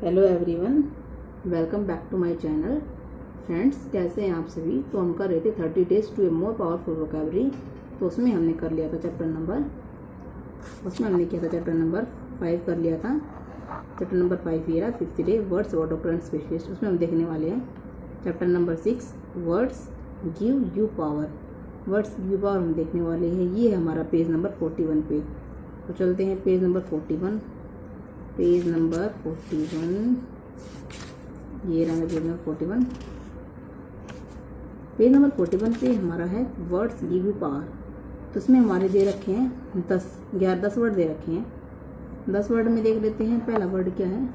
Hello everyone, welcome back to my channel. Friends, कैसे हैं आप सभी। तो हम कर रहे थे 30 days to a more powerful vocabulary. तो उसमें हमने कर लिया था चैप्टर नंबर 5 कर लिया था। चैप्टर नंबर 5 ये रहा, 5th day words about doctor and specialist. उसमें हम देखने वाले हैं chapter number 6 words give you power. Words give you power हम देखने वाले हैं। ये है हमारा पेज नंबर 41 पे। तो चलते हैं पेज नंबर 41। पेज नंबर 41, ये रहा पेज नंबर 41। पेज नंबर 41 पे हमारा है वर्ड्स गिव यू पावर। तो इसमें हमारे दे रखे हैं 10 वर्ड दे रखे हैं। 10 वर्ड में देख लेते हैं। पहला वर्ड क्या है।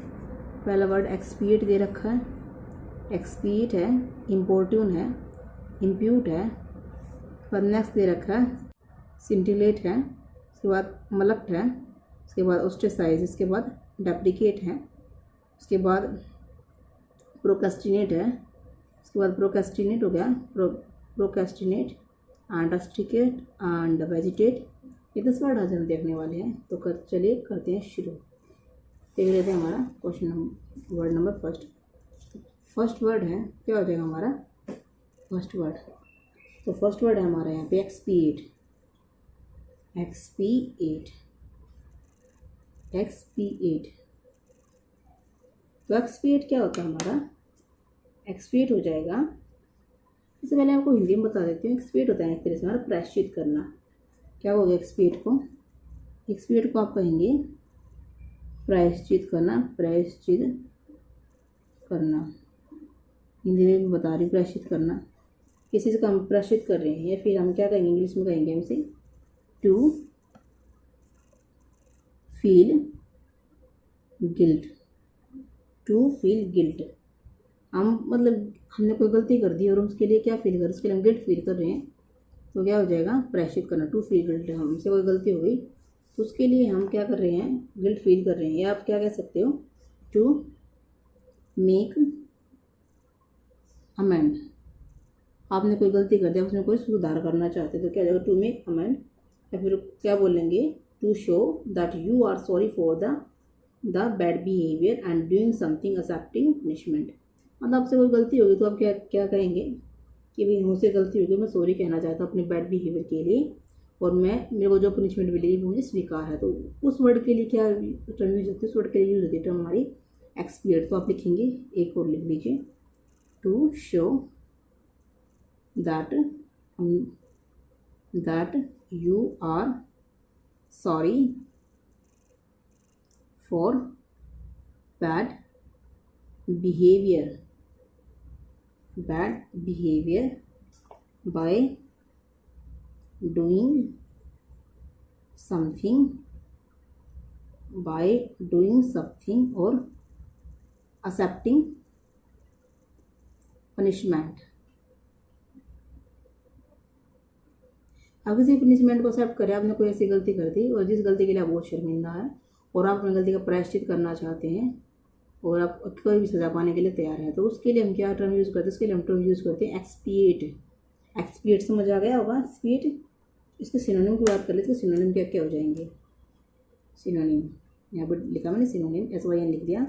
पहला वर्ड एक्सपीट दे रखा है। एक्सपीट है, इम्पोर्ट्यून है, इम्प्यूट है। बाद नेक्स्ट दे रखा है सिंटिलेट है। उसके बाद मलक्ट है। उसके बाद ओस्ट्रेसाइज। इसके बाद डेप्रिकेट है। उसके बाद प्रोक्रेस्टिनेट है। उसके बाद प्रोक्रेस्टिनेट हो गया, procrastinate and rusticate and vegetate. ये 10 वर्ड आज हम देखने वाले हैं। तो चलिए करते हैं शुरू। देख लेते हैं हमारा वर्ड नंबर फर्स्ट वर्ड है। क्या हो जाएगा हमारा फर्स्ट वर्ड। तो फर्स्ट वर्ड है हमारा यहाँ पे एक्सपीएट। एक्सपीएट, एक्सपीएट। तो एक्सपीएट क्या होता है हमारा। एक्सपीएट हो जाएगा, इससे पहले आपको हिंदी में बता देती हूँ। एक्सपीएट होता है एक तरह से हमारा प्रायश्चित करना। क्या होगा एक्सपीएट को। एक्सपीएट को आप कहेंगे प्रायश्चित करना। प्रायश्चित करना हिंदी में भी बता रही हूँ। प्रायश्चित करना, किसी से हम प्रायश्चित कर रहे हैं, या फिर हम क्या कहेंगे इंग्लिश में कहेंगे हम इसे to feel guilt. To feel guilt, हम मतलब हमने कोई गलती कर दी और उसके लिए क्या फील कर, उसके लिए हम गिल्ट फील कर रहे हैं। तो क्या हो जाएगा प्रायश्चित करना। टू फील गिल्ट, हमसे कोई गलती हो गई तो उसके लिए हम क्या कर रहे हैं, गिल्ट फील कर रहे हैं। या आप क्या कह सकते हो टू मेक अमेंड। आपने कोई गलती कर दिया, उसमें कोई सुधार करना चाहते तो क्या हो जाएगा टू मेक अमेंड। या फिर क्या बोलेंगे to show that you are sorry for the bad behaviour and doing something excepting punishment. मतलब आपसे कोई गलती होगी तो आप क्या क्या कहेंगे कि भाई मुझसे गलती होगी, मैं सॉरी कहना चाहता हूँ अपने बैड बिहेवियर के लिए, और मेरे को जो पनिशमेंट मिलेगी वो मुझे स्वीकार है। तो उस वर्ड के लिए क्या टर्म यूज होती है, उस वर्ड के लिए यूज होती है टर्म हमारी एक्सपीएट। तो आप लिखेंगे, एक और लिख लीजिए, to show that you are sorry for bad behavior by doing something or accepting punishment। अब किसी पनिशमेंट को एक्सेप्ट करें, आपने कोई ऐसी गलती कर दी और जिस गलती के लिए आप बहुत शर्मिंदा है और आप अपनी गलती का प्रायश्चित करना चाहते हैं और आप कोई भी सज़ा पाने के लिए तैयार है, तो उसके लिए हम क्या टर्म यूज़ करते हैं। उसके लिए हम टर्म यूज़ करते हैं एक्सपीएट। एक्सपीएट समझ आ गया होगा एक्सपीएट। इसके सिनोनिम की बात कर लेते हैं। सिनोनिम क्या क्या हो जाएंगे। सिनोनिम यहाँ पर लिखा मैंने, सिनोनिम SYN लिख दिया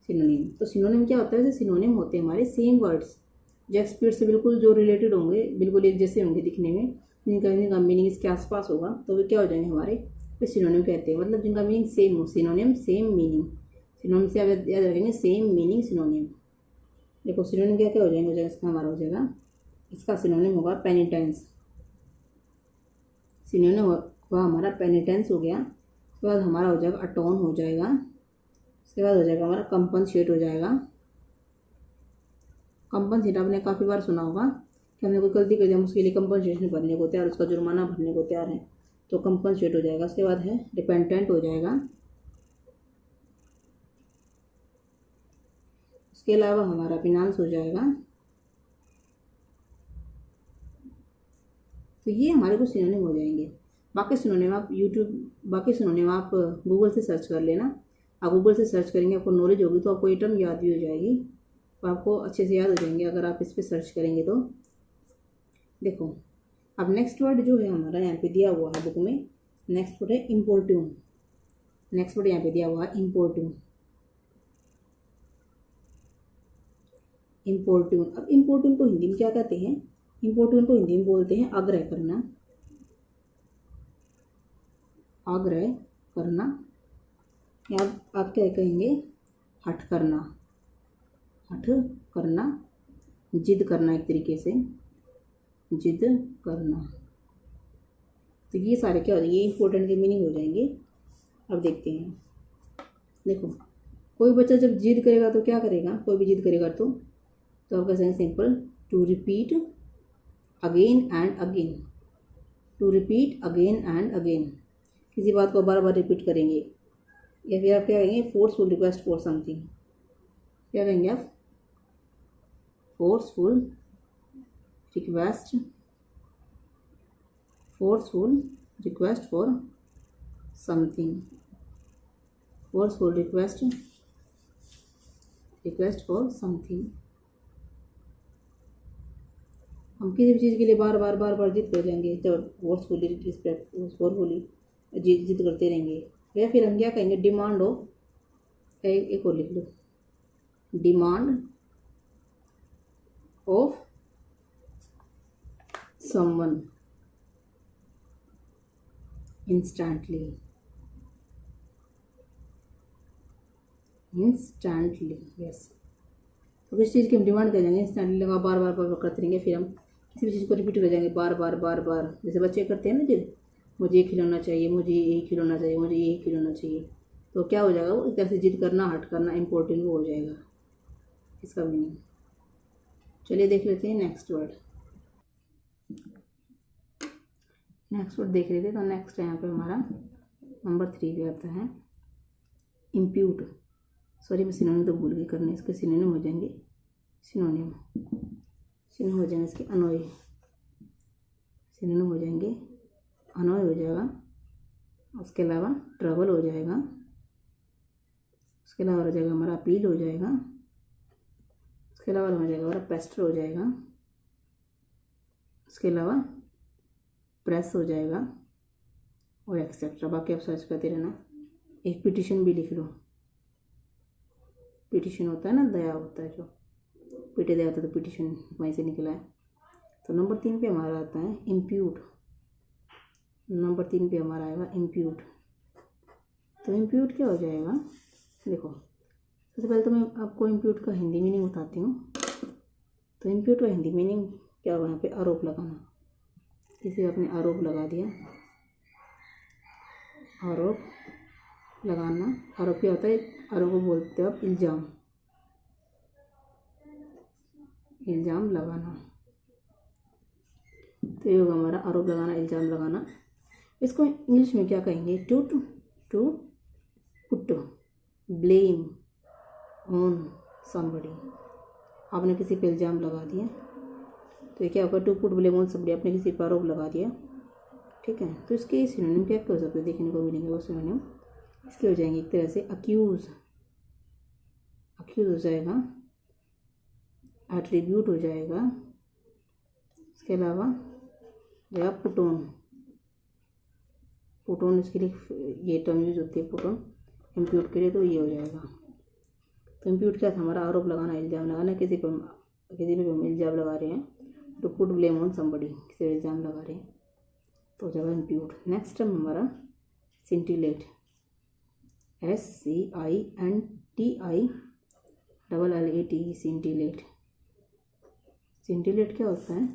सिनोनिम। तो सिनोनिम क्या होता है, जैसे सिनोनिम होते हैं हमारे सेम वर्ड्स जो एक्सपीएट से बिल्कुल जो रिलेटेड होंगे, बिल्कुल एक जैसे होंगे दिखने में, जिनका मीनिंग इसके आसपास होगा, तो वे क्या हो जाएंगे हमारे, तो सिनोनिम कहते हैं। मतलब जिनका मीनिंग सेम हो, सिनोनिम सेम मीनिंग। सिनोनिम से आप याद रखेंगे सेम मीनिंग सिनोनिम। देखो सिनोनिम क्या क्या हो जाएगा, इसका हमारा हो जाएगा, इसका सिनोनिम होगा पेनिटेंस। सिनोनिम हुआ हमारा पेनिटेंस हो गया। उसके बाद हमारा हो जाएगा अटोन हो जाएगा। उसके बाद हो जाएगा हमारा कंपनसेट हो जाएगा। कंपनसेट आपने काफ़ी बार सुना होगा कि हमने कोई गलती कर दी, हम उसके लिए कंपनसेशन भरने को तैयार, उसका जुर्माना भरने को तैयार है, तो कंपनसेट हो जाएगा। उसके बाद है डिपेंडेंट हो जाएगा। उसके अलावा हमारा फिनांस हो जाएगा। तो ये हमारे कुछ सिनोनिम हो जाएंगे। बाकी सिनोनिम आप गूगल से सर्च कर लेना। आप गूगल से सर्च करेंगे, आपको नॉलेज होगी तो आपको ये टर्म याद भी हो जाएगी, तो आपको अच्छे से याद हो जाएंगे अगर आप इस पर सर्च करेंगे तो। देखो अब नेक्स्ट वर्ड जो है हमारा यहाँ पे दिया हुआ है बुक में, नेक्स्ट वर्ड है इम्पोर्ट्यून। नेक्स्ट वर्ड यहाँ पे दिया हुआ है इम्पोर्ट्यून। इम्पोर्ट्यून। अब इम्पोर्ट्यून को हिंदी में क्या कहते हैं? इम्पोर्ट्यून को हिंदी में बोलते हैं आग्रह करना। आग्रह करना, या आप क्या कहेंगे? हठ करना। हठ करना, जिद करना, एक तरीके से जिद करना। तो ये सारे क्या हो जाएंगे? इम्पोर्टेंट के मीनिंग हो जाएंगे। अब देखते हैं। देखो, कोई बच्चा जब जिद करेगा तो क्या करेगा? कोई भी जिद करेगा तो आप कैसे हैं? Simple, to repeat again and again. To repeat again and again, किसी बात को बार बार रिपीट करेंगे। या फिर आप क्या कहेंगे? Forceful request for something. क्या कहेंगे आप? Forceful request, forceful request for something. Forceful request, request for something. हम किसी भी चीज़ के लिए बार बार जिद कर जाएंगे, जब फोर्सफुली रिस्पेक्ट फोर्सफुली जिद करते रहेंगे। या फिर हम क्या कहेंगे? डिमांड ऑफ, एक और लिख लो, demand of someone instantly. Instantly, yes. तो किसी चीज़ की हम डिमांड कर जाएंगे, इंस्टेंटली लगा बार बार करते रहेंगे। फिर हम किसी भी चीज़ को रिपीट कर जाएंगे बार बार। जैसे बच्चे करते हैं ना जिद, मुझे ये खिलौना चाहिए, मुझे यही खिलौना चाहिए, मुझे यही खिलौना चाहिए। तो क्या हो जाएगा? वो एक तरह से जिद करना, हट करना, इम्पोर्टेंट हो जाएगा इसका मीनिंग। चलिए देख लेते हैं नेक्स्ट वर्ड। नेक्स्ट वर्ड देख लेते हैं। तो नेक्स्ट यहाँ पे हमारा नंबर 3 पे आता है इम्प्यूट। सॉरी, मैं सिनोनिम तो भूल गई करने, इसके सिनोनिम हो जाएंगे, सिनोनिम हो जाएंगे इसके अनोय। सिनोनिम हो जाएंगे, अनोय हो जाएगा। उसके अलावा ट्रबल हो जाएगा। उसके अलावा हो जाएगा हमारा अपील हो जाएगा। उसके अलावा हो जाएगा हमारा पेस्टर हो जाएगा। उसके अलावा प्रेस हो जाएगा, और एक्सेट्रा। बाकी आप सर्च करते रहना। एक पिटिशन भी लिख लो। पिटिशन होता है ना, दया होता है, जो पीटे दया होता है, तो पिटिशन वहीं से निकला है। तो नंबर 3 पे हमारा आता है इम्प्यूट। नंबर 3 पे हमारा आएगा इम्प्यूट। तो इम्प्यूट क्या हो जाएगा? देखो, सबसे पहले तो मैं आपको इम्प्यूट का हिंदी मीनिंग बताती हूँ। तो इम्प्यूट का हिंदी मीनिंग क्या होगा? यहाँ पे आरोप लगाना। किसी आपने आरोप लगा दिया, आरोप लगाना। आरोप क्या होता है? आरोप को बोलते हैं आप इल्ज़ाम, इल्ज़ाम लगाना। तो ये होगा हमारा आरोप लगाना, इल्ज़ाम लगाना। इसको इंग्लिश में क्या कहेंगे? To put blame on somebody. आपने किसी पे इल्ज़ाम लगा दिया, तो ये क्या होगा? To put blame on somebody, आपने किसी पर आरोप लगा दिया। ठीक है, तो इसके सिनोनिम क्या हो सकते हैं? देखने को मिलेंगे वो सिनोनिम। इसके हो जाएंगे एक तरह से अक्यूज़, अक्यूज़ हो जाएगा, एट्रीब्यूट हो जाएगा। इसके अलावा जाएगा पुटोन। पुटोन इसके लिए ये टर्म यूज होती है, पुटोन इम्प्यूट के लिए। तो ये हो जाएगा। तो इम्प्यूट क्या था? हमारा आरोप लगाना, इल्ज़ाम लगाना। किसी पे हम इल्ज़ाम लगा रहे हैं, तो पुट ब्लेम ऑन समबडी, किसी पे इल्ज़ाम लगा रहे हैं, तो हो जाएगा इम्प्यूट। नेक्स्ट टर्म हमारा सिंटिलेट, SCINTILLATE, सिंटिलेट। सिंटिलेट क्या होता है?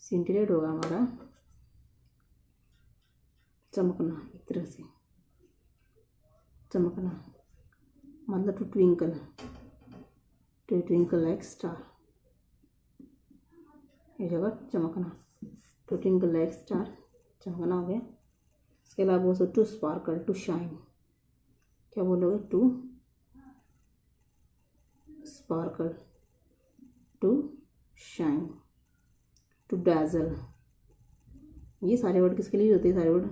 सिंटिलेट होगा हमारा चमकना, एक तरह से चमकना, मतलब टू ट्विंकल लाइक स्टार। ये जगह चमकना, टू ट्विंकल लाइक स्टार, चमकना हो गया। इसके अलावा बोलो टू स्पार्कल, टू शाइन। क्या बोलोगे? To sparkle, to shine, to dazzle. ये सारे वर्ड किसके लिए होते हैं? सारे वर्ड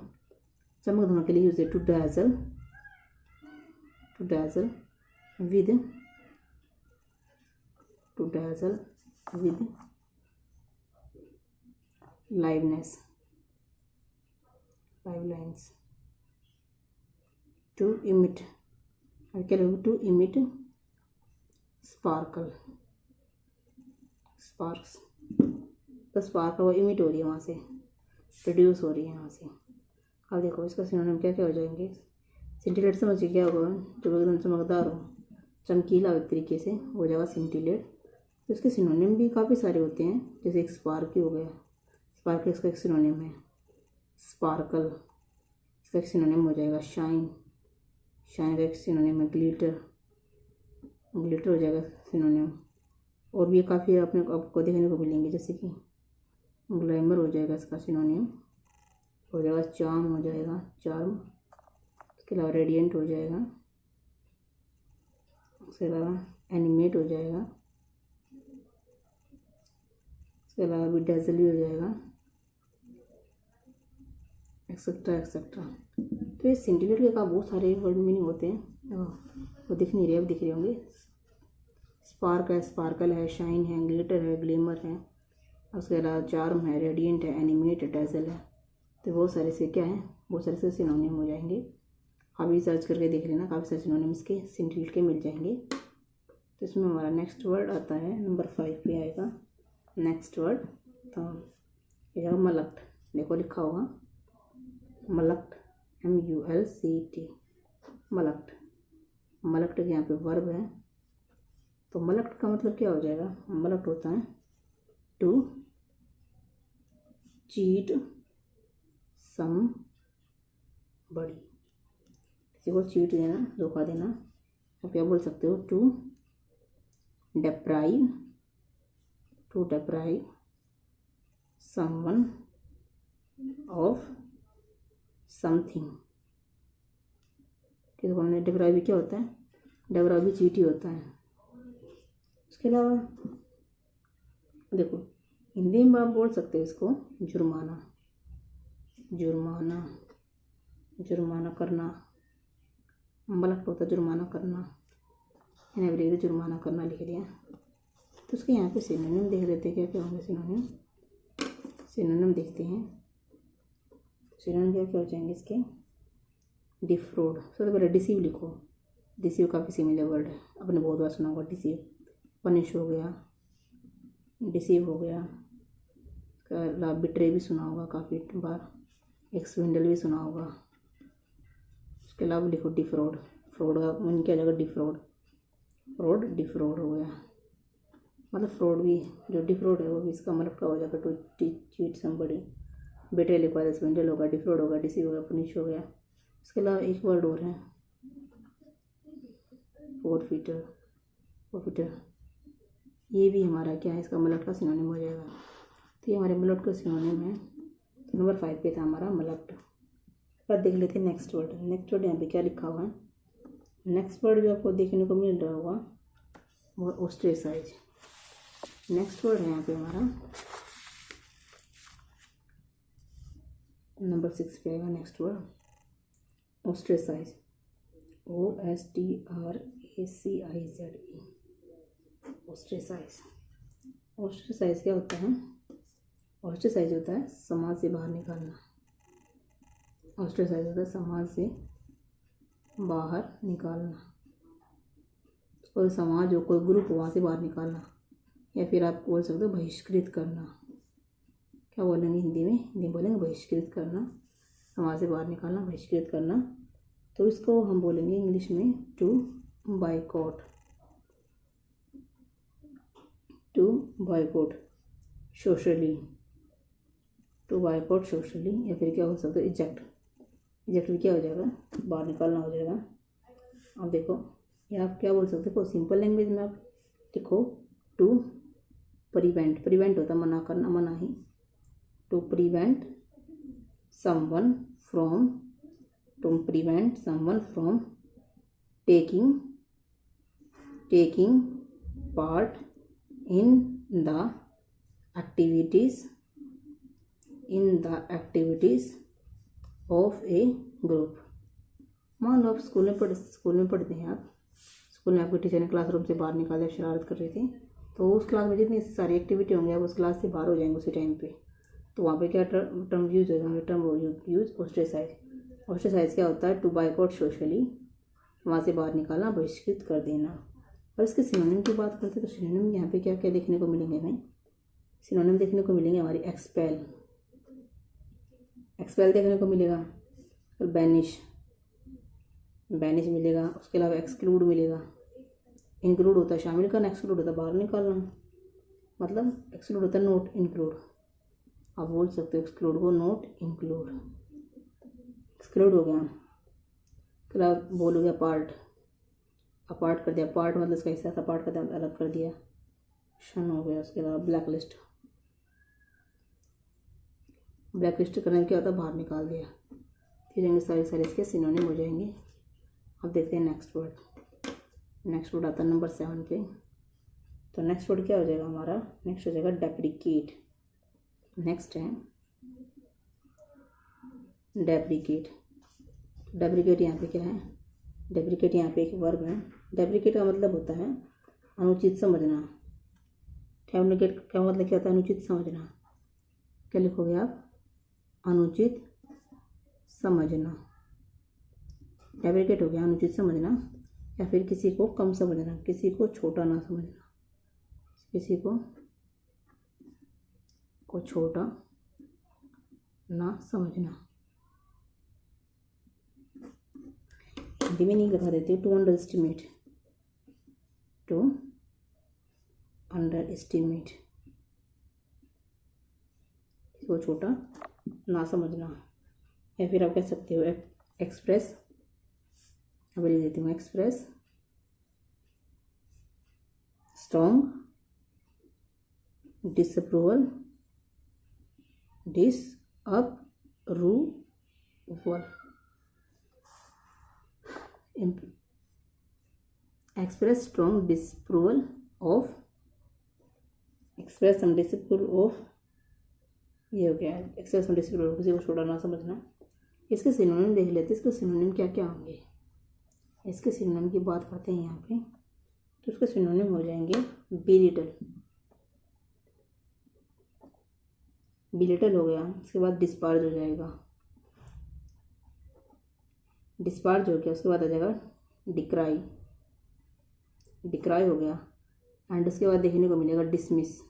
चमक धमक के लिए यूज है। To dazzle with, to dazzle with liveness, live lines. To emit, क्या लोग? टू इमिट स्पार्कल, स्पार्क्स, तो स्पार्क वो इमिट हो रही है वहाँ से, प्रोड्यूस हो रही है वहाँ से। अब देखो इसका सिनोनिम क्या क्या हो जाएंगे। सिंटिलेट समझिए क्या होगा, जब एकदम चमकदार हो, चमकीला एक तरीके से हो जाएगा सिंटिलेट। तो इसके सिनोनिम भी काफ़ी सारे होते हैं, जैसे एक स्पार्की हो गया, स्पार्की इसका एक सिनोनिम है। स्पार्कल इसका एक सिनोनिम हो जाएगा। शाइन, शाइन का एक सिनोनिम है। ग्लिटर, ग्लिटर हो जाएगा सिनोनिम। और भी काफ़ी आपको देखने को मिलेंगे, जैसे कि ग्लैमर हो जाएगा इसका सिनोनिम हो जाएगा। चार्म हो जाएगा, चार्म। इसके अलावा रेडिएंट हो जाएगा, उसके अलावा एनिमेट हो जाएगा, इसके अलावा भी डेजल भी हो जाएगा, एक्सेट्रा एक्सेट्रा। तो ये सिंटिलेट के का बहुत सारे वर्ड मीनिंग होते हैं, वो दिख नहीं रहे, अब दिख रहे होंगे। स्पार्क है, स्पार्कल है, शाइन है, ग्लिटर है, ग्लेमर है, उसके अलावा चार्म है, रेडिएंट है, एनिमेट है, डेजल है। तो बहुत सारे से क्या है, बहुत सारे से सिनोनिम हो जाएंगे। आप भी सर्च करके देख लेना, काफ़ी सारे सिनोनिम इसके सिंटिलेट के मिल जाएंगे। तो इसमें हमारा नेक्स्ट वर्ड आता है नंबर 5 पे आएगा नेक्स्ट वर्ड। तो यह मलक्ट, देखो लिखा होगा मलक्ट, MULCT, मलक्ट। मलक्ट यहाँ पे वर्ब है। तो मलक्ट का मतलब क्या हो जाएगा, मलक्ट होता है टू चीट सम बड़ी, किसी को चीट देना, धोखा देना। आप क्या बोल सकते हो, to deprive, to deprive someone of something. कि तो हमने डेप्राइव क्या होता है, डेप्राइव भी चीट ही होता है। उसके अलावा देखो हिंदी में आप बोल सकते हो इसको जुर्माना, जुर्माना, जुर्माना करना। मलक्ट होता है जुर्माना करना, मैंने लिख दिया जुर्माना करना लिख दिया। तो उसके यहाँ पे सिनोनिम देख लेते हैं, क्या क्या होंगे सिनोनिम। सिनोनिम देखते हैं, सिनोनिम क्या क्या हो जाएंगे इसके। डिफ्रॉड, सबसे पहले डिसीव लिखो। डिसीव काफ़ी सिमिलर वर्ड है, आपने बहुत बार सुना होगा डिसीव। पनिश हो गया, डिसीव हो गया। बिट्रे भी सुना होगा काफ़ी बार, एक स्विंडल भी सुना होगा। उसके अलावा लिखो डिफ्रॉड, फ्रॉड का मीनिंग क्या जाएगा, डिफ्रॉड, फ्रॉड डिफ्रॉड हो गया। मतलब फ्रॉड भी, जो डिफ्रॉड है वो भी इसका मतलब क्या हो जाएगा, टू चीट समबडी। बिट्रे लिखवा, स्विंडल होगा, डिफ्रॉड होगा, डिसीव होगा, पनिश हो गया। इसके अलावा एक वर्ड और है फोरफिटर, फोरफिटर। ये भी हमारा क्या है, इसका मलक्ट का सिनोनिम हो जाएगा। तो ये हमारे मलक्ट का सिनोनिम है। तो नंबर 5 पे था हमारा मलक्ट। अब देख लेते हैं नेक्स्ट वर्ड। नेक्स्ट वर्ड यहाँ पे क्या लिखा हुआ है। नेक्स्ट वर्ड जो आपको देखने को मिल रहा होगा वो ऑस्ट्रेसाइज। नेक्स्ट वर्ड है यहाँ पे हमारा नंबर 6 पे आएगा नेक्स्ट वर्ड ऑस्ट्रेसाइज, OSTRACIZE। ऑस्ट्रेसाइज, ऑस्ट्रेसाइज क्या होता है, ऑस्ट्रेसाइज होता है समाज से बाहर निकालना। ऑस्ट्रेसाइज होता है समाज से बाहर निकालना। कोई समाज हो, कोई ग्रुप हो, वहाँ से बाहर निकालना, या फिर आप बोल सकते हो बहिष्कृत करना। क्या बोलेंगे हिंदी में, हिंदी बोलेंगे बहिष्कृत करना, समाज से बाहर निकालना, बहिष्कृत करना। तो इसको हम बोलेंगे इंग्लिश में to boycott, to boycott socially, to boycott socially. या फिर क्या हो सकता है इजेक्ट, इजेक्ट भी क्या हो जाएगा, बाहर निकालना हो जाएगा। अब देखो या आप क्या बोल सकते हो, सिंपल लैंग्वेज में आप लिखो टू प्रिवेंट, प्रिवेंट होता है मना करना, मना ही। To prevent someone from, to prevent someone from taking part in the activities of a group. मान लो आप स्कूल में पढ़ते हैं, आप स्कूल में आपके टीचर ने क्लासरूम से बाहर निकाल दिया, शरारत कर रहे थे, तो उस क्लास में जितनी सारी एक्टिविटी होंगी आप उस क्लास से बाहर हो जाएंगे उसी टाइम पे। तो वहाँ पे क्या टर्म यूज हो जाएंगे, टर्म यूज ऑस्ट्रेसाइज। ऑस्ट्रेसाइज क्या होता है, टू बायकॉट सोशली, वहाँ से बाहर निकालना, बहिष्कृत कर देना। और इसके सिनोनिम की बात करते हैं तो सिनोनिम यहाँ पे क्या क्या देखने को मिलेंगे हमें। सिनोनिम देखने को मिलेंगे हमारी एक्सपेल, एक्सपेल देखने को मिलेगा, फिर बैनिश, बैनिश मिलेगा। उसके अलावा एक्सक्लूड मिलेगा। इंक्लूड होता है शामिल करना, एक्सक्लूड होता है बाहर निकालना, मतलब एक्सक्लूड होता है नोट इंक्लूड। आप बोल सकते हो एक्सक्लूड को नोट इंक्लूड। एक्सक्लूड हो गया। फिर आप बोलोगे अपार्ट, अपार्ट कर दिया, पार्ट मतलब इसका हिस्सा था, पार्ट का दाम अलग कर दिया, शन हो गया। उसके अलावा ब्लैक लिस्ट, ब्लैक लिस्ट करने में क्या होता है बाहर निकाल दिया। फिर सारे इसके सिनोनिम हो जाएंगे। अब देखते हैं नेक्स्ट वर्ड। नेक्स्ट वर्ड आता है नंबर 7 पे। तो नेक्स्ट वर्ड क्या हो जाएगा हमारा, नेक्स्ट हो जाएगा डेप्रिकेट। नेक्स्ट है डेप्रिकेट। डेप्रिकेट यहाँ पे क्या है, डेप्रिकेट यहाँ पे एक वर्ब है। डेप्रिकेट का मतलब होता है अनुचित समझना। डेप्रिकेट का मतलब क्या होता है, अनुचित समझना। क्या लिखोगे आप, अनुचित समझना। डेप्रिकेट हो गया अनुचित समझना, या फिर किसी को कम समझना, किसी को छोटा ना समझना, किसी को छोटा ना समझना। हिंदी में नहीं लिखा देती हूँ, to underestimate, to underestimate, इसको छोटा ना समझना। या फिर आप कह सकते हो एक्सप्रेस, अब लिख देती हूँ express strong disapproval, disapproval, express strong disapproval of, express some disapproval of, ये हो गया एक्सप्रेस सम डिसअप्रूवल, किसी को छोटा ना समझना। इसके सिनोनिम देख लेते हैं, इसके सिनोनिम क्या क्या होंगे। इसके सिनोनिम की बात करते हैं यहाँ पे, तो इसके सिनोनिम हो जाएंगे बिलिटल, बिलिटल हो गया। उसके बाद डिस्पार्ज हो जाएगा, डिस्पार्ज हो गया। उसके बाद आ जाएगा डिक्राई, डिक्राई हो गया। एंड उसके बाद देखने को मिलेगा डिसमिस,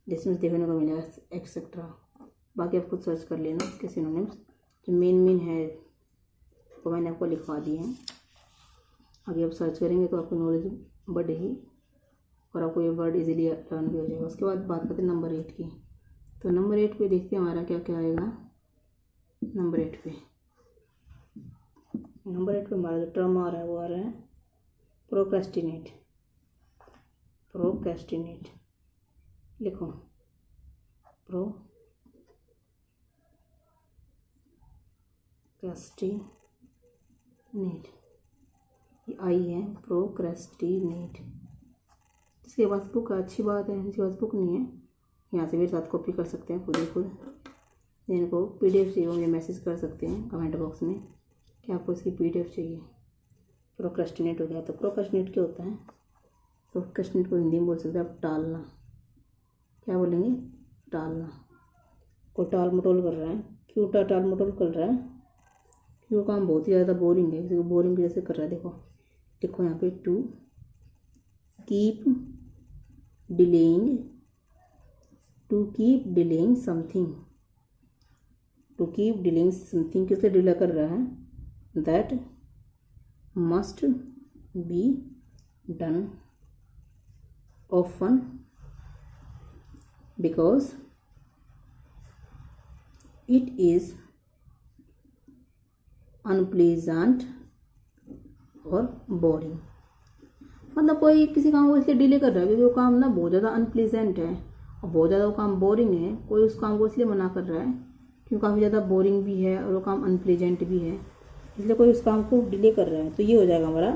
डिसमिस देखने को मिलेगा, एक्सेट्रा। बाकी आप खुद सर्च कर लेना इसके सिनोनिम्स, जो मेन है तो मैंने आपको लिखवा दिए हैं। आगे आप सर्च करेंगे तो आपको नॉलेज बढ़ेगी और आपको ये वर्ड इजीली लर्न भी हो जाएगा। उसके बाद बात करते हैं नंबर 8 की। तो नंबर 8 पे देखते हैं हमारा क्या क्या आएगा। नंबर 8 पे, नंबर 8 पे हमारा जो टर्म आ रहा है वो आ रहा है प्रोक्रेस्टिनेट, प्रोक्रेस्टिनेट लिखो, प्रोक्रेस्टिनेट, ये आई है प्रोक्रेस्टिनेट। इसके पास बुक है, अच्छी बात है, इसके पास बुक नहीं है, यहाँ से भी साथ कॉपी कर सकते हैं खुद ही खुद। जिनको PDF चाहिए मुझे मैसेज कर सकते हैं कमेंट बॉक्स में कि आपको इसकी PDF चाहिए। प्रोक्रेस्टिनेट हो गया। तो प्रोक्रेस्टिनेट क्या होता है, प्रोक्रेस्टिनेट को हिंदी में बोल सकते हैं आप टालना। क्या बोलेंगे, टालना। कोई टाल मटोल कर रहा है, क्यों टाल मटोल कर रहा है, क्यों काम बहुत ही ज़्यादा बोरिंग है, किसी को बोरिंग जैसे कर रहा है। देखो यहाँ पे to keep delaying, to keep delaying something, to keep delaying something किससे डिले कर रहा है, that must be done often because it is unpleasant और बोरिंग। मतलब कोई किसी काम को इसलिए डिले कर रहा है क्योंकि वो काम ना बहुत ज़्यादा अनप्लीजेंट है और बहुत ज़्यादा वो काम बोरिंग है। कोई उस काम को इसलिए मना कर रहा है क्योंकि काफ़ी ज़्यादा बोरिंग भी है और वो काम अनप्लीजेंट भी है, इसलिए कोई उस काम को डिले कर रहा है। तो ये हो जाएगा हमारा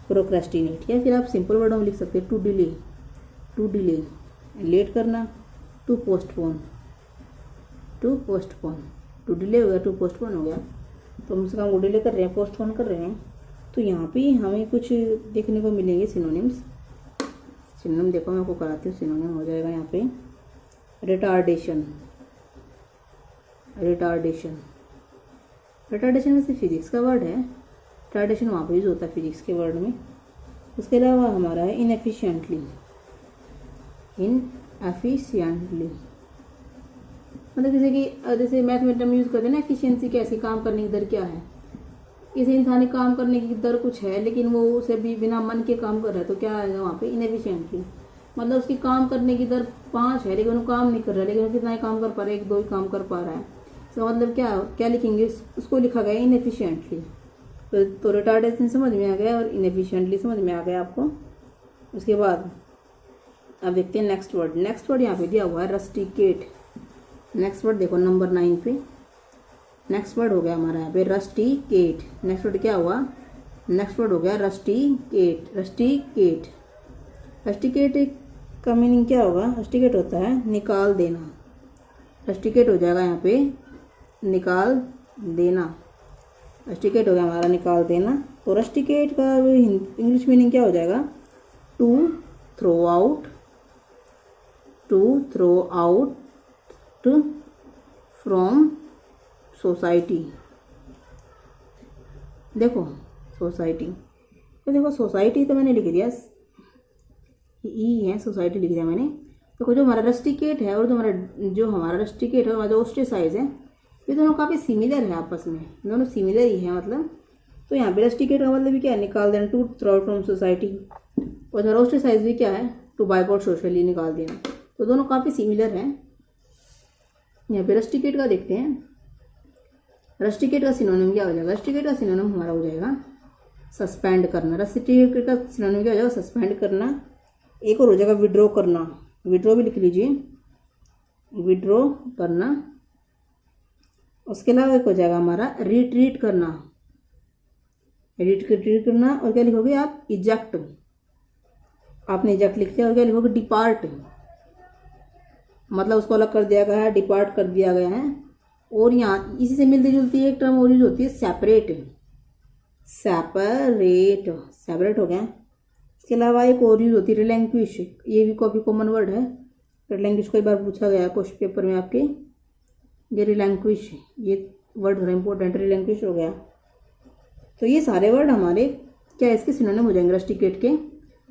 प्रोक्रेस्टिनेट। या फिर आप सिंपल वर्डों में लिख सकते हैं to delay, to delay late करना, to postpone, to postpone, to delay हो गया, टू पोस्टपोन हो गया। तो हम उस काम को डिले कर रहे हैं, पोस्टपोन कर रहे हैं। तो यहाँ पे हमें कुछ देखने को मिलेंगे सिनोनिम्स। सिनोनिम देखो मैं आपको कराती हूँ। सिनोनिम हो जाएगा यहाँ पे रिटार्डेशन, रिटार्डेशन, रिटार्डेशन वैसे फिजिक्स का वर्ड है, रिटार्डेशन वहाँ पे यूज होता है फिजिक्स के वर्ड में। उसके अलावा हमारा है इनएफिशिएंटली, एफिशिएंटली, मतलब जैसे मैथ में टर्म यूज़ करते हैं ना, एफिशिएंसी कैसे, काम करने की दर क्या है। किसी इंसान ने काम करने की दर कुछ है लेकिन वो उसे भी बिना मन के काम कर रहा है तो क्या आएगा वहाँ पे, इनएफिशिएंटली। मतलब उसकी काम करने की दर 5 है लेकिन वो काम नहीं कर रहा है, लेकिन वो कितना ही काम कर पा रहा है, 1-2 ही काम कर पा रहा है। तो मतलब क्या क्या लिखेंगे, उसको लिखा गया इनएफिशिएंटली। तो रिटार्डेशन समझ में आ गया और इनएफिशिएंटली समझ में आ गया आपको। उसके बाद अब देखते हैं नेक्स्ट वर्ड। नेक्स्ट वर्ड यहाँ पे दिया हुआ है रस्टिकेट। नेक्स्ट वर्ड देखो नंबर 9 पे। नेक्स्ट वर्ड हो गया हमारा यहाँ पे रस्टिकेट। नेक्स्ट वर्ड क्या हुआ, नेक्स्ट वर्ड हो गया रस्टिकेट। रस्टिकेट, रस्टिकेट का मीनिंग क्या होगा, रस्टिकेट होता है निकाल देना। रस्टिकेट हो जाएगा यहाँ पे निकाल देना। रस्टिकेट हो गया हमारा निकाल देना। तो रस्टिकेट का इंग्लिश मीनिंग क्या हो जाएगा, to throw out, to throw out from society. देखो सोसाइटी, तो देखो सोसाइटी तो मैंने लिख दिया, ई है, सोसाइटी लिख दिया मैंने। देखो जो हमारा रस्टिकेट है और जो हमारा रस्टिकेट है, हमारा जो ओस्ट्रेसाइज है, ये दोनों काफ़ी सिमिलर है आपस में, दोनों सिमिलर ही है मतलब। तो यहाँ पे रस्टिकेट का मतलब भी क्या है, निकाल देना, to throw out from society. और हमारा ओस्ट्रेसाइज भी क्या है, टू बाइकआउट सोशली, निकाल देना। तो दोनों काफ़ी सिमिलर हैं। यहाँ पे रस्टिकेट का देखते हैं। रस्टिकेट का सिनोनिम क्या हो जाएगा, रस्टिकेट का सिनोनिम हमारा हो जाएगा सस्पेंड करना। रस्टिकेट का सिनोनिम क्या हो जाएगा, सस्पेंड करना। एक और हो जाएगा विड्रॉ करना, विड्रॉ भी लिख लीजिए, विड्रॉ करना। उसके अलावा एक हो जाएगा हमारा रिट्रीट करना, रिट्रीट करना। और क्या लिखोगे आप, इजेक्ट, आपने इजेक्ट लिख लिया। और क्या लिखोगे, डिपार्ट, मतलब उसको अलग कर दिया गया है, डिपार्ट कर दिया गया है। और यहाँ इसी से मिलती जुलती एक टर्म और यूज होती है सेपरेट, सेपरेट, सेपरेट हो गया। इसके अलावा एक और यूज होती है रिलैंक्विश, ये भी काफ़ी कॉमन वर्ड है। रिलैंक्विश कई बार पूछा गया है क्वेश्चन पेपर में आपके, ये रिलैंक्विश, ये वर्ड थोड़ा इंपॉर्टेंट, रिलैंक्विश हो गया। तो ये सारे वर्ड हमारे क्या इसके सिनोनिम हो जाएंगे रस्टिकेट के।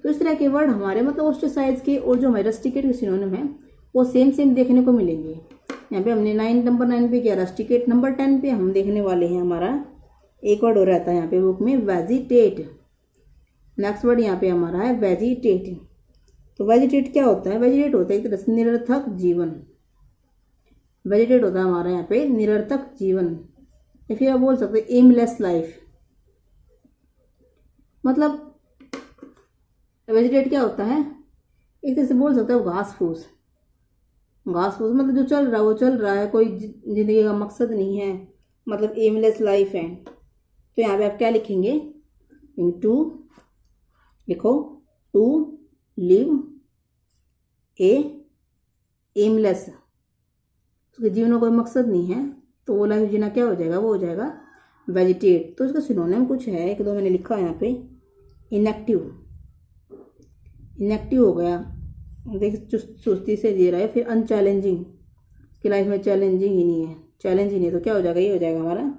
तो इस तरह के वर्ड हमारे मतलब ओस्ट्रेसाइज के और जो हमारे रस्टिकेट के सिनोनिम है वो सेम देखने को मिलेंगे। यहाँ पे हमने नंबर 9 पे किया रस्टिकेट। नंबर 10 पे हम देखने वाले हैं हमारा एक वर्ड और रहता है यहाँ पे बुक में, वेजिटेट। नेक्स्ट वर्ड यहाँ पे हमारा है वेजिटेट। तो वेजिटेट क्या होता है, वेजिटेट होता है एक तरह से निरर्थक जीवन। वेजिटेट होता है हमारा यहाँ पे निरर्थक जीवन, या फिर आप बोल सकते हैं एमलेस लाइफ। मतलब वेजिटेट क्या होता है, एक तरह से बोल सकते हो घास फूस। घास फूस मतलब जो चल रहा है वो चल रहा है, कोई जिंदगी का मकसद नहीं है, मतलब एमलेस लाइफ है। तो यहाँ पे आप क्या लिखेंगे, टू लिखो, टू लिव ए एमलेस, उसके जीवन में कोई मकसद नहीं है तो वो लाइफ जीना क्या हो जाएगा, वो हो जाएगा वेजिटेट। तो इसका सिनोनिम कुछ है, एक दो मैंने लिखा है यहाँ पे, इनएक्टिव, इनएक्टिव हो गया, देख सुस्ती से जी रहा है। फिर अनचैलेंजिंग, कि लाइफ में चैलेंजिंग ही नहीं है, चैलेंज ही नहीं, तो क्या हो जाएगा, ये हो जाएगा हमारा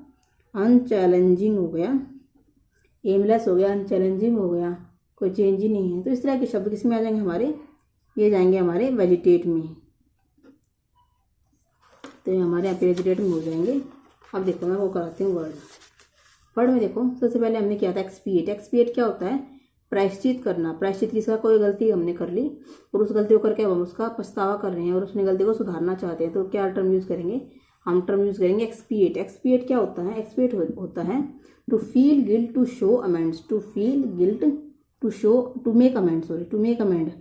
अनचैलेंजिंग हो गया। एमलेस हो गया, अनचैलेंजिंग हो गया, कोई चेंज ही नहीं है। तो इस तरह के शब्द किस में आ जाएंगे हमारे, ये जाएंगे हमारे वेजिटेट में। तो ये हमारे यहाँ पे वेजिटेट में हो जाएंगे। अब देखो मैं वो कराती हूँ वर्ड में। देखो सबसे पहले हमने किया था एक्सपिएट। एक्सपिएट क्या होता है, प्रायश्चित करना। प्रायश्चित किसका, कोई गलती हमने कर ली और उस गलती को करके अब हम उसका पछतावा कर रहे हैं और उसने गलती को सुधारना चाहते हैं, तो क्या टर्म यूज़ करेंगे, हम टर्म यूज़ करेंगे एक्सपिएट। एक्सपिएट क्या होता है, एक्सपिएट होता है to feel guilt to show amends, to feel guilt to show, to make amend, sorry to make amend,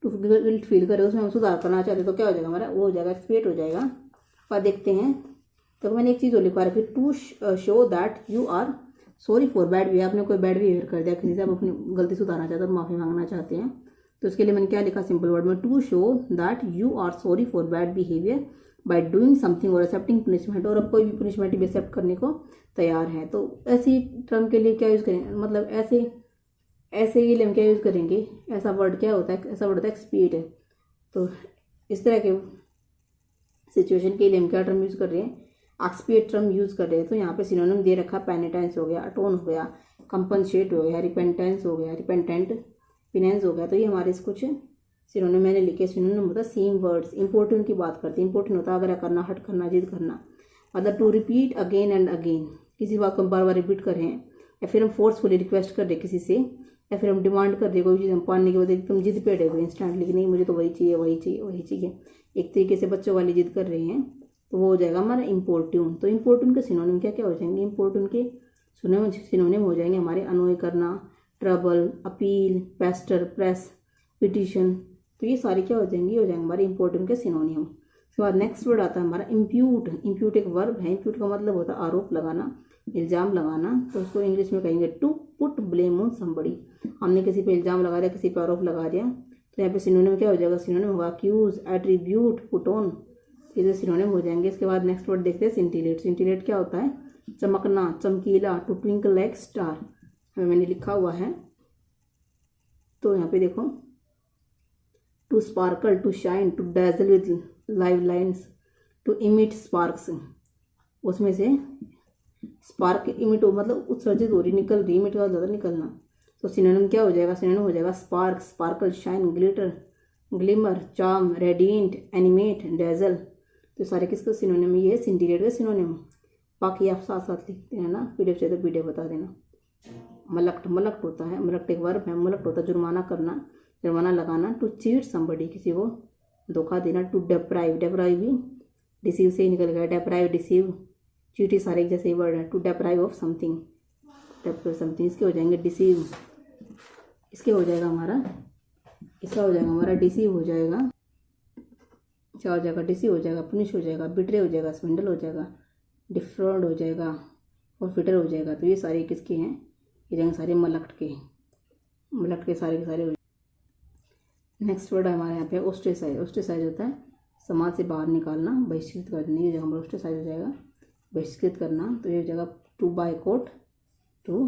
to guilt feel करे, उसमें हम सुधार करना चाहते हैं, तो क्या हो जाएगा हमारा, वो हो जाएगा एक्सपिएट हो जाएगा। और देखते हैं, तो मैंने एक चीज़ और लिखवा रखी, to show that you are sorry for bad behaviour. आपने कोई बैड बिहेवियर कर दिया किसी से, आप अपनी गलती सुधारना चाहते हैं, माफ़ी मांगना चाहते हैं, तो उसके लिए मैंने क्या लिखा सिंपल वर्ड में, to show that you are sorry for bad behaviour by doing something और एक्सेप्टिंग पनिशमेंट, और अब कोई भी पनिशमेंट भी एक्सेप्ट करने को तैयार है। तो ऐसी टर्म के लिए क्या यूज़ करेंगे, मतलब ऐसे के लिए हम क्या यूज़ करेंगे, ऐसा वर्ड क्या होता है, ऐसा वर्ड होता है एक्सपिएट है। तो इस तरह के सिचुएशन के लिए हम क्या टर्म यूज़ कर रहे हैं, एक्सपिएट टर्म यूज़ कर रहे हैं। तो यहाँ पे सिनोनिम दे रखा, पेनिटेंस हो गया, अटोन हो गया, कंपनसेट हो गया, रिपेंटेंस हो गया, रिपेंटेंट, पिनेंस हो गया। तो ये हमारे कुछ सिनोनिम मैंने लिखे, सिनोनिम होता है सेम वर्ड्स, इंपॉर्टेंट की बात करते हैं। इंपॉर्टेंट होता है आग्रह करना, हट करना, जिद करना। मतलब to repeat again and again, किसी बात को हम बार बार रिपीट कर रहे हैं, या फिर हम फोर्सफुली रिक्वेस्ट कर रहे हैं किसी से, या फिर हम डिमांड कर रहे हैं कोई चीज़ हम पाने के बाद एकदम जिद पे अड़े हुए इंस्टेंटली कि नहीं मुझे तो वही चाहिए वही चाहिए वही चाहिए, एक तरीके से बच्चों वाली जिद कर रहे हैं, तो वो हो जाएगा हमारा इम्पोर्ट्यून। तो इम्पोर्ट्यून के सिनोनिम क्या क्या हो जाएंगे? इम्पोर्ट्यून के सिनोनिम हो जाएंगे हमारे अनोय करना, trouble, appeal, Pasteur, press, petition. तो ये सारे क्या हो जाएंगे? ये हो जाएंगे हमारे इम्पोर्ट्यून के सिनोनिम। उसके बाद नेक्स्ट वर्ड आता है हमारा इम्प्यूट। इम्प्यूट एक वर्ब है। इम्प्यूट का मतलब होता है आरोप लगाना, इल्ज़ाम लगाना। तो उसको इंग्लिश में कहेंगे to put blame on somebody. हमने किसी पे इल्ज़ाम लगा दिया, किसी पे आरोप लगा दिया, तो यहाँ पे सिनोनिम क्या हो जाएगा? सिनोनिम होगा अक्यूज, एट्रीब्यूट, पुट ऑन। ये सिनोनिम हो जाएंगे। इसके बाद नेक्स्ट वर्ड देखते हैं सिंटिलेट। सिंटिलेट क्या होता है? चमकना, चमकीला, टू ट्विंकल लाइक स्टार। हमें मैंने लिखा हुआ है, तो यहाँ पे देखो, to sparkle, to shine, to dazzle with live lines, to emit sparks. उसमें से स्पार्क इमिट हो मतलब उत्सर्जित हो रही, निकल रही, इमिट का ज़्यादा निकलना। तो सिनोनिम क्या हो जाएगा? सिनोनिम हो जाएगा spark, sparkle, shine, glitter, glimmer, charm, radiant, animate, dazzle. तो सारे किसका सिनोनिम? ये सिंटिलेट का सिनोनिम। बाकी आप साथ साथ लिखते हैं ना, पीडीएफ चाहिए तो पीडीएफ बता देना। मलक्ट, मलक्ट होता है, मलक्ट एक वर्ब है। मलक्ट होता है जुर्माना करना, जुर्माना लगाना। टू चीट समबडी, किसी को धोखा देना। टू डेप्राइव, डेप्राइव भी डिसीव से ही निकल गया, डेप्राइव, डिसीव, चीट ही सारे एक जैसे वर्ड है। टू डेप्राइव ऑफ समथिंग, डेप्राइव समथिंग, इसके हो जाएंगे डिसीव। इसके हो जाएगा हमारा, इसका हो जाएगा हमारा डिसीव हो जाएगा, क्या हो जाएगा? डिसीव हो जाएगा, पुनिश हो जाएगा, बिट्रे हो जाएगा, स्विंडल हो जाएगा, डिफ्रॉड हो जाएगा और फिटर हो जाएगा। तो ये सारे किसके हैं? ये जाएंगे सारे मलक्ट के, मलक्ट के सारे हो जाएंगे। नेक्स्ट वर्ड है हमारे यहाँ पे ओस्ट्रेसाइज। ओस्ट्रेसाइज होता है समाज से बाहर निकालना, बहिष्कृत करना। ये जगह हमारा ओस्ट्रेसाइज हो जाएगा, बहिष्कृत करना। तो ये हो जाएगा to boycott, to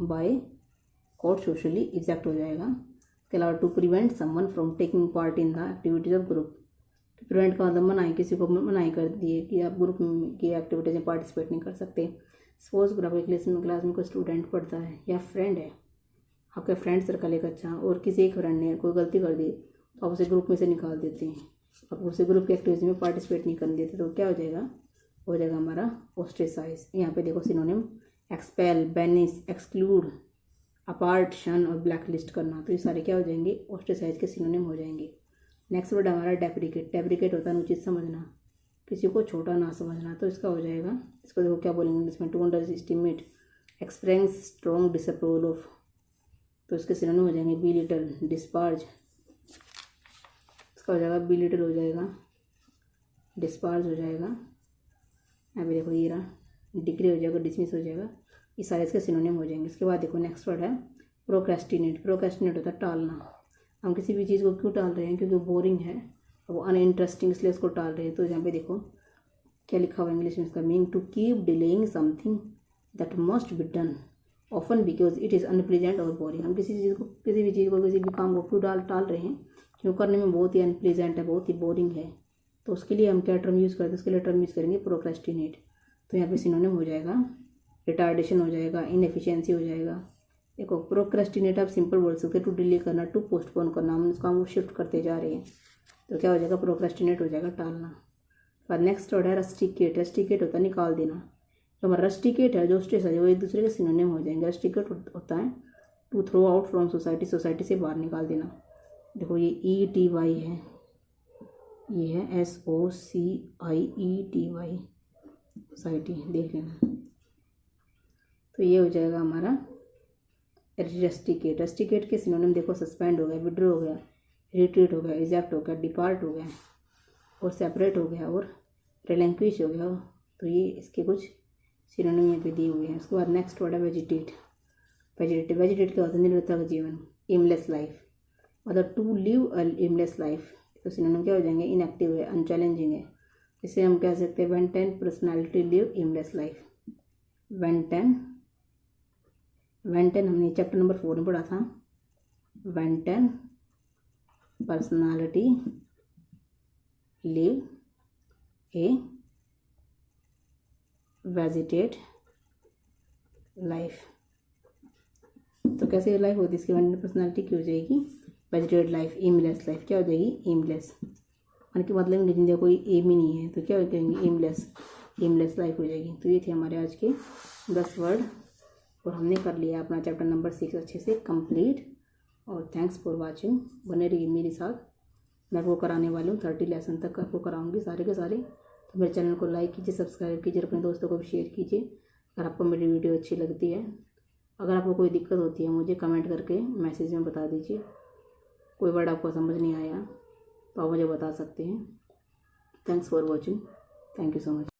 boycott socially eject हो जाएगा। इसके अलावा to prevent someone from taking part in the activities of group. तो प्रिवेंट का मतलब मनाही, किसी को मनाही कर दिए कि आप ग्रुप की एक्टिविटीज में पार्टिसिपेट नहीं कर सकते। सपोज ग्रुप क्लास में कोई स्टूडेंट पढ़ता है या फ्रेंड है, आपके फ्रेंड सर्कल एक अच्छा, और किसी एक फ्रेंड ने कोई गलती कर दी तो आप उसे ग्रुप में से निकाल देते हैं, आप उसे ग्रुप की एक्टिविटीज में पार्टिसिपेट नहीं करने देते। तो क्या हो जाएगा? हो जाएगा हमारा ओस्ट्रेसाइज। यहाँ पे देखो सिनोनिम एक्सपेल, बैनिश, एक्सक्लूड, अपार्टशन और ब्लैक लिस्ट करना। तो ये सारे क्या हो जाएंगे? ओस्ट्रेसाइज के सिनोनिम हो जाएंगे। नेक्स्ट वर्ड हमारा डेप्रिकेट। डेप्रिकेट होता है अनुचित समझना, किसी को छोटा ना समझना। तो इसका हो जाएगा, इसको देखो क्या बोलेंगे इसमें, to underestimate, express strong disapproval of. तो इसके सिनोनिम हो जाएंगे बी लिटल, डिस्पार्ज। इसका हो जाएगा बी लिटल हो जाएगा, डिस्पार्ज हो जाएगा। अभी देखो ये रहा, डिग्री हो जाएगा, डिसमिस हो जाएगा। ये सारे इसके सिनोनिम हो जाएंगे। इसके बाद देखो नेक्स्ट वर्ड है प्रोक्रेस्टिनेट। प्रोक्रेस्टिनेट होता है टालना। हम किसी भी चीज़ को क्यों टाल रहे हैं? क्योंकि वो बोरिंग है, वो अनइंटरेस्टिंग, इसलिए उसको टाल रहे हैं। तो यहाँ पे देखो क्या लिखा हुआ इंग्लिश में इसका meaning, to keep delaying something that must be done often because it is unpleasant और बोरिंग। हम किसी भी काम को क्यों टाल रहे हैं? क्यों करने में बहुत ही अनप्लीजेंट है, बहुत ही बोरिंग है। तो उसके लिए हम क्या टर्म यूज़ करते हैं? उसके लिए टर्म यूज़ करेंगे प्रोक्रेस्टिनेट। तो यहाँ पे सिनोनिम हो जाएगा रिटार्डेशन हो जाएगा, इनएफिशिएंसी हो जाएगा। देखो प्रोक्रेस्टिनेट आप सिंपल बोल सकते हैं, टू डिले करना, टू पोस्टपोन करना, हम उस काम को शिफ्ट करते जा रहे हैं। तो क्या हो जाएगा? प्रोक्रेस्टिनेट हो जाएगा, टालना। और नेक्स्ट वर्ड है रस्टिकेट। रस्टिकेट होता है निकाल देना। जो हमारा रस्टिकेट है, जो स्ट्रेस है, वो एक दूसरे के सिनोनिम हो जाएंगे। रस्टिकेट होता है to throw out from society, society से बाहर निकाल देना। देखो ये ETY है, ये है SOCIETY, सोसाइटी, देख लेना। तो ये हो जाएगा हमारा रस्टिकेट। रस्टिकेट के सिनोनिम देखो सस्पेंड हो गया, विड्रॉ हो गया, रिट्रीट हो गया, इजेक्ट हो गया, डिपार्ट हो गया और सेपरेट हो गया और रिलैंक्विश हो गया। तो ये इसके कुछ सिनोनिम यहाँ पे दिए हुए हैं। उसके बाद नेक्स्ट वर्ड है वेजिटेट। वेजिटेट क्या होता है? निरर्थक जीवन, एमलेस लाइफ, मतलब to live a aimless life. तो सिनोनिम क्या हो जाएंगे? इनएक्टिव है, अनचैलेंजिंग है। इसे हम कह सकते हैं wanton personality live aimless life. Wanton हमने चैप्टर नंबर 4 में पढ़ा था। Wanton personality live a vegetate life. तो कैसे लाइफ होती है इसकी? वेंटेन पर्सनालिटी की हो जाएगी वेजिटेड लाइफ, एमलेस लाइफ क्या हो जाएगी? एमलेस। मन के मतलब इनकी ज़िंदगी कोई एम ही नहीं है तो क्या हो जाएंगे? एमलेस, एमलेस लाइफ हो जाएगी। तो ये थे हमारे आज के 10 वर्ड और हमने कर लिया अपना चैप्टर नंबर 6 अच्छे से कंप्लीट। और थैंक्स फॉर वाचिंग। बने रहिए मेरे साथ, मैं आपको कराने वाली हूँ 30 लेसन तक आपको कराऊंगी सारे के सारे। तो मेरे चैनल को लाइक कीजिए, सब्सक्राइब कीजिए, अपने दोस्तों को भी शेयर कीजिए अगर आपको मेरी वीडियो अच्छी लगती है। अगर आपको कोई दिक्कत होती है मुझे कमेंट करके मैसेज में बता दीजिए। कोई वर्ड आपको समझ नहीं आया तो आप मुझे बता सकते हैं। Thanks for watching. Thank you so much.